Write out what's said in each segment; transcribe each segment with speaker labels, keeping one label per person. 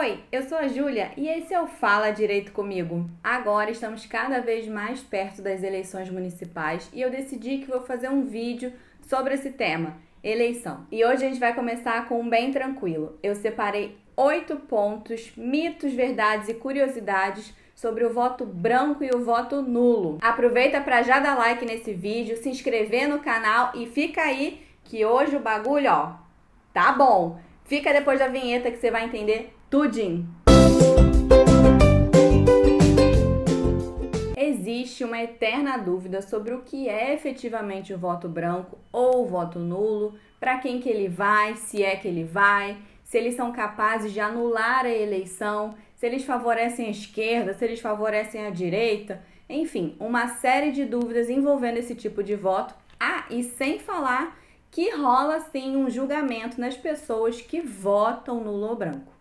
Speaker 1: Oi, eu sou a Júlia e esse é o Fala Direito Comigo. Agora estamos cada vez mais perto das eleições municipais e eu decidi que vou fazer um vídeo sobre esse tema, eleição. E hoje a gente vai começar com um bem tranquilo. Eu separei 8 pontos, mitos, verdades e curiosidades sobre o voto branco e o voto nulo. Aproveita para já dar like nesse vídeo, se inscrever no canal e fica aí que hoje o bagulho, tá bom. Fica depois da vinheta que você vai entender tudinho. Existe uma eterna dúvida sobre o que é efetivamente o voto branco ou o voto nulo, para quem que ele vai, se é que ele vai, se eles são capazes de anular a eleição, se eles favorecem a esquerda, se eles favorecem a direita, enfim, uma série de dúvidas envolvendo esse tipo de voto. E sem falar que rola sim um julgamento nas pessoas que votam nulo ou branco.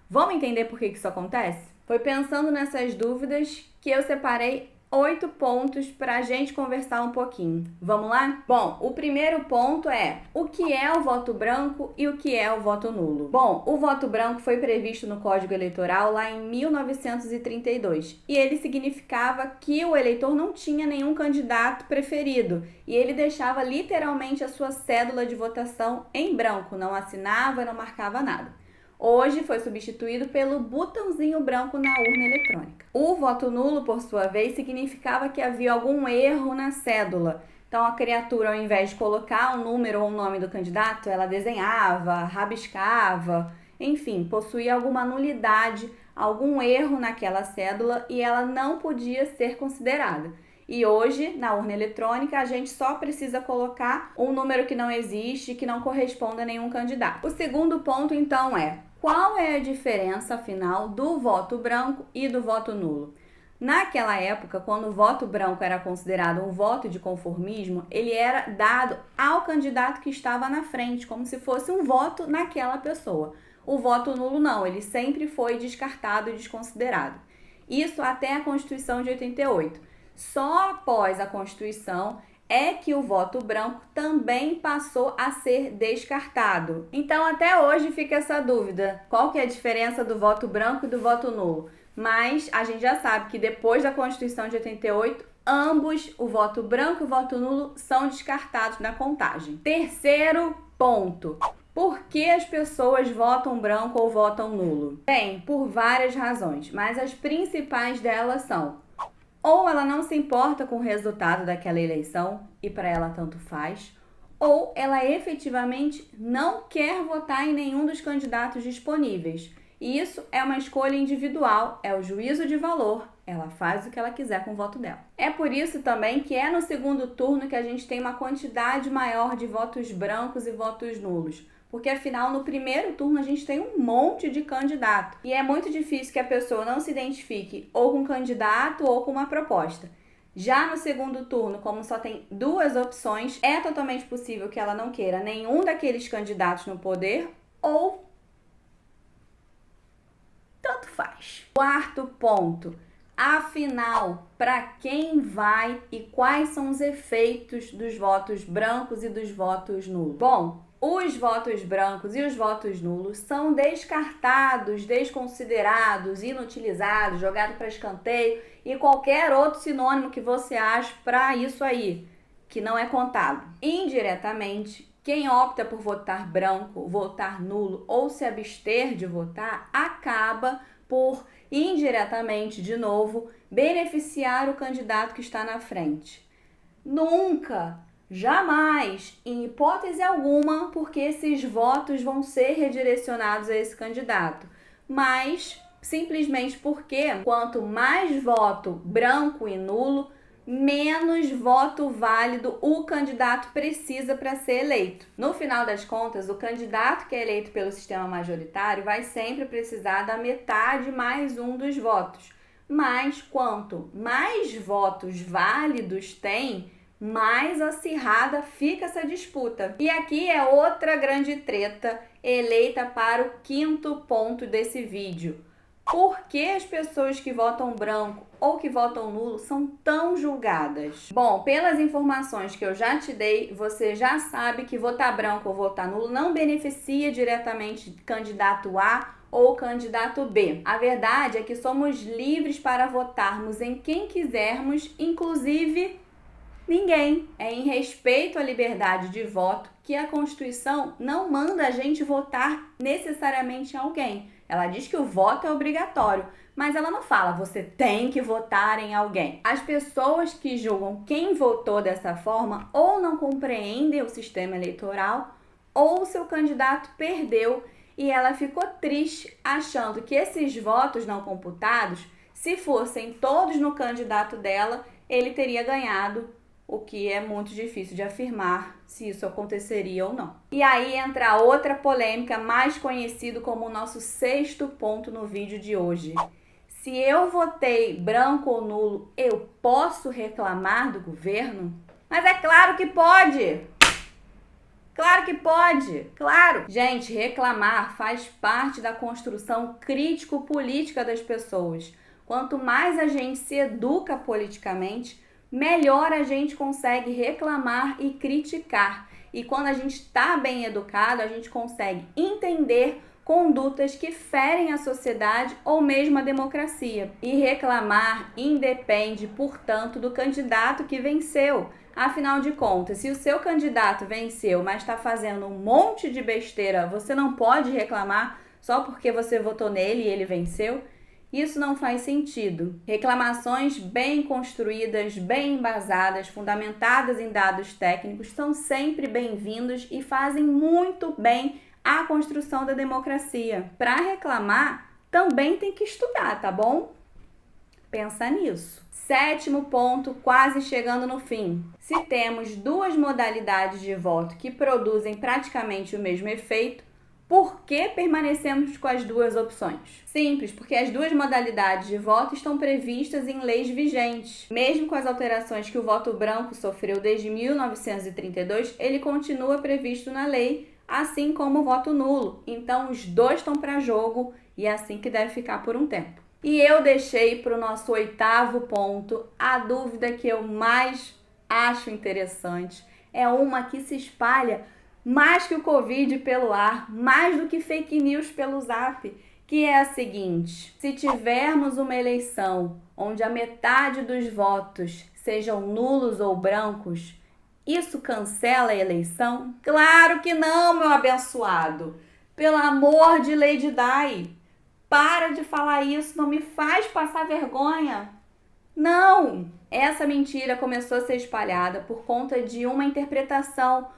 Speaker 1: Vamos entender por que isso acontece? Foi pensando nessas dúvidas que eu separei 8 pontos para a gente conversar um pouquinho. Vamos lá? Bom, o primeiro ponto é o que é o voto branco e o que é o voto nulo. Bom, o voto branco foi previsto no Código Eleitoral lá em 1932 e ele significava que o eleitor não tinha nenhum candidato preferido e ele deixava literalmente a sua cédula de votação em branco, não assinava, não marcava nada. Hoje foi substituído pelo botãozinho branco na urna eletrônica. O voto nulo, por sua vez, significava que havia algum erro na cédula. Então a criatura, ao invés de colocar o número ou o nome do candidato, ela desenhava, rabiscava, enfim, possuía alguma nulidade, algum erro naquela cédula e ela não podia ser considerada. E hoje, na urna eletrônica, a gente só precisa colocar um número que não existe, que não corresponde a nenhum candidato. O segundo ponto, então, é qual é a diferença, afinal, do voto branco e do voto nulo? Naquela época, quando o voto branco era considerado um voto de conformismo, ele era dado ao candidato que estava na frente, como se fosse um voto naquela pessoa. O voto nulo não, ele sempre foi descartado e desconsiderado. Isso até a Constituição de 88. Só após a Constituição é que o voto branco também passou a ser descartado. Então, até hoje fica essa dúvida, qual que é a diferença do voto branco e do voto nulo? Mas a gente já sabe que depois da Constituição de 88, ambos, o voto branco e o voto nulo, são descartados na contagem. Terceiro ponto. Por que as pessoas votam branco ou votam nulo? Bem, por várias razões, mas as principais delas são: ou ela não se importa com o resultado daquela eleição e para ela tanto faz, ou ela efetivamente não quer votar em nenhum dos candidatos disponíveis. E isso é uma escolha individual, é o juízo de valor, ela faz o que ela quiser com o voto dela. É por isso também que é no segundo turno que a gente tem uma quantidade maior de votos brancos e votos nulos. Porque afinal, no primeiro turno, a gente tem um monte de candidato. E é muito difícil que a pessoa não se identifique ou com um candidato ou com uma proposta. Já no segundo turno, como só tem 2 opções, é totalmente possível que ela não queira nenhum daqueles candidatos no poder ou tanto faz. Quarto ponto. Afinal, para quem vai e quais são os efeitos dos votos brancos e dos votos nulos? Bom, os votos brancos e os votos nulos são descartados, desconsiderados, inutilizados, jogados para escanteio e qualquer outro sinônimo que você ache para isso aí, que não é contado. Indiretamente, quem opta por votar branco, votar nulo ou se abster de votar, acaba por, indiretamente, de novo, beneficiar o candidato que está na frente. Nunca, jamais, em hipótese alguma, porque esses votos vão ser redirecionados a esse candidato, mas simplesmente porque quanto mais voto branco e nulo, menos voto válido o candidato precisa para ser eleito. No final das contas, o candidato que é eleito pelo sistema majoritário vai sempre precisar da metade mais um dos votos. Mas quanto mais votos válidos tem, mais acirrada fica essa disputa. E aqui é outra grande treta eleita para o quinto ponto desse vídeo. Por que as pessoas que votam branco ou que votam nulo são tão julgadas? Bom, pelas informações que eu já te dei, você já sabe que votar branco ou votar nulo não beneficia diretamente candidato A ou o candidato B. A verdade é que somos livres para votarmos em quem quisermos, inclusive ninguém. É em respeito à liberdade de voto que a Constituição não manda a gente votar necessariamente em alguém. Ela diz que o voto é obrigatório, mas ela não fala você tem que votar em alguém. As pessoas que julgam quem votou dessa forma ou não compreendem o sistema eleitoral ou seu candidato perdeu e ela ficou triste achando que esses votos não computados, se fossem todos no candidato dela, ele teria ganhado, o que é muito difícil de afirmar se isso aconteceria ou não. E aí entra outra polêmica, mais conhecido como o nosso 6º ponto no vídeo de hoje. Se eu votei branco ou nulo, eu posso reclamar do governo? Mas é claro que pode! Claro que pode, claro! Gente, reclamar faz parte da construção crítico-política das pessoas. Quanto mais a gente se educa politicamente, melhor a gente consegue reclamar e criticar. E quando a gente está bem educado, a gente consegue entender condutas que ferem a sociedade ou mesmo a democracia. E reclamar independe, portanto, do candidato que venceu. Afinal de contas, se o seu candidato venceu, mas está fazendo um monte de besteira, você não pode reclamar só porque você votou nele e ele venceu? Isso não faz sentido. Reclamações bem construídas, bem embasadas, fundamentadas em dados técnicos são sempre bem-vindos e fazem muito bem à construção da democracia. Para reclamar, também tem que estudar, tá bom? Pensa nisso. 7º ponto, quase chegando no fim. Se temos duas modalidades de voto que produzem praticamente o mesmo efeito, por que permanecemos com as duas opções? Simples, porque as duas modalidades de voto estão previstas em leis vigentes. Mesmo com as alterações que o voto branco sofreu desde 1932, ele continua previsto na lei, assim como o voto nulo. Então, os dois estão para jogo e é assim que deve ficar por um tempo. E eu deixei para o nosso 8º ponto a dúvida que eu mais acho interessante. É uma que se espalha mais que o Covid pelo ar, mais do que fake news pelo Zap, que é a seguinte: se tivermos uma eleição onde a metade dos votos sejam nulos ou brancos, isso cancela a eleição? Claro que não, meu abençoado! Pelo amor de Lady Di! Para de falar isso, não me faz passar vergonha. Não! Essa mentira começou a ser espalhada por conta de uma interpretação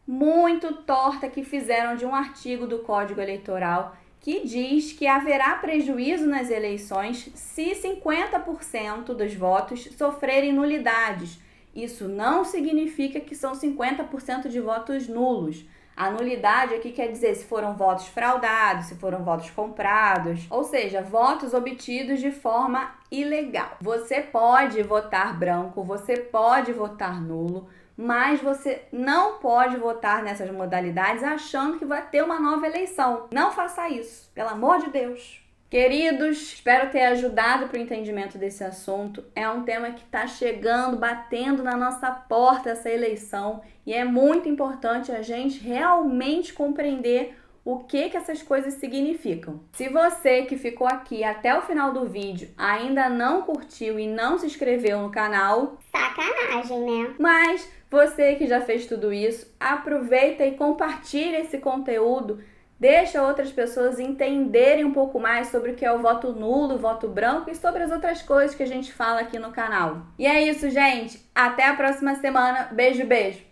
Speaker 1: muito torta que fizeram de um artigo do Código Eleitoral que diz que haverá prejuízo nas eleições se 50% dos votos sofrerem nulidades. Isso não significa que são 50% de votos nulos. A nulidade aqui quer dizer se foram votos fraudados, se foram votos comprados, ou seja, votos obtidos de forma ilegal. Você pode votar branco, você pode votar nulo, mas você não pode votar nessas modalidades achando que vai ter uma nova eleição. Não faça isso, pelo amor de Deus. Queridos, espero ter ajudado para o entendimento desse assunto. É um tema que está chegando, batendo na nossa porta essa eleição e é muito importante a gente realmente compreender o que essas coisas significam. Se você que ficou aqui até o final do vídeo ainda não curtiu e não se inscreveu no canal,
Speaker 2: sacanagem, né?
Speaker 1: Mas você que já fez tudo isso, aproveita e compartilha esse conteúdo. Deixa outras pessoas entenderem um pouco mais sobre o que é o voto nulo, o voto branco e sobre as outras coisas que a gente fala aqui no canal. E é isso, gente. Até a próxima semana. Beijo, beijo.